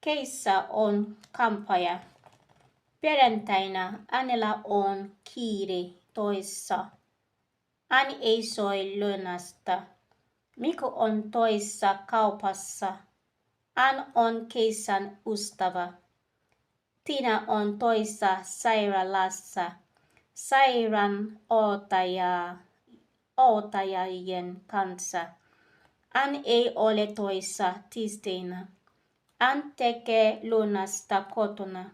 keissa on kampaja. Perjantaina hänellä on kiire toissa. Hän ei soi lounasta. Mikko on toissa kaupassa. Hän on keisan ystävä. Tiina on toissa sairaalassa. Sairaanhoitajien kanssa. Hän ei ole toissa tiistaina. Hän tekee lounasta kotona.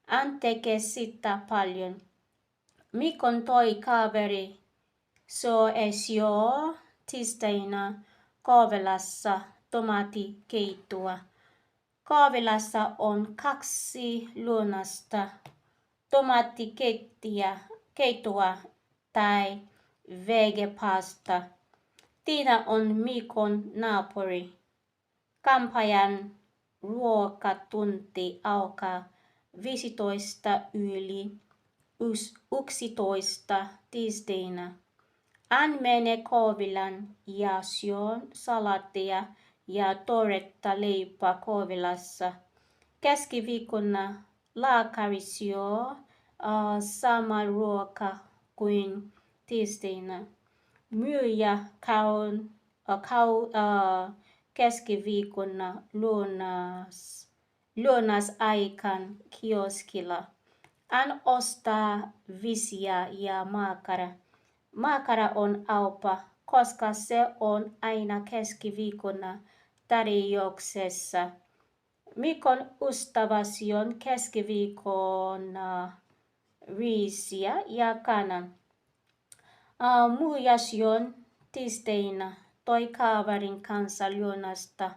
Hän tekee sitä paljon. Mikon toi kaveri syö tiistaina kahvilassa tomaattikeittoa. Kahvilassa on 2 lounasta, tomaattikeittoa tai vegepasta. Tiina on Mikon naapuri. Kampajan ruokatunti alkaa 11 yli 11 tiistaina. Hän menee kahvilaan ja syö salaattia ja tuoretta leipää kahvilassa. Keskiviikkona lääkäri syö sama ruoka kuin tiistaina. Myyjä käy keskiviikkona lounasaikaan kioskilla. Hän ostaa visiä ja makara. Makara on halpa, koska se on aina keskiviikkona tarjouksessa. Mikon ystävä syö keskiviikkona riisiä ja kanan. Myyjä syö tiistaina toi kaverin kanssa lounasta.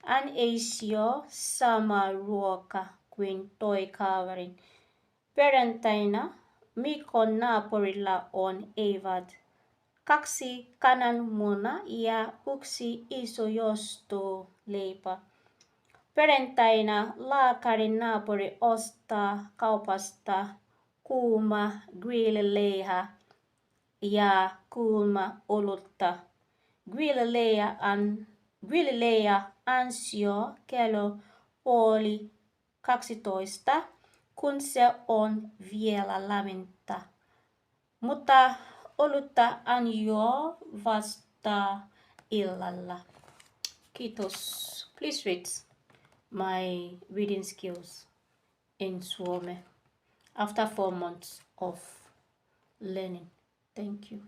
Hän ei syö samaa ruokaa kuin toi kaveri. Perjantaina Mikon naapurilla on eivät. 2 kananmunaa ja 1 iso jostoleipä. Perjantaina lääkärin naapuri ostaa kaupasta kuuma grillleipää ja kuuma olutta. Grillleipää hän syö kello 11:30, kun se on vielä lämmintä. Mutta olutta hän juo vasta illalla. Kiitos. Please read my reading skills in Suomi after 4 months of learning. Thank you.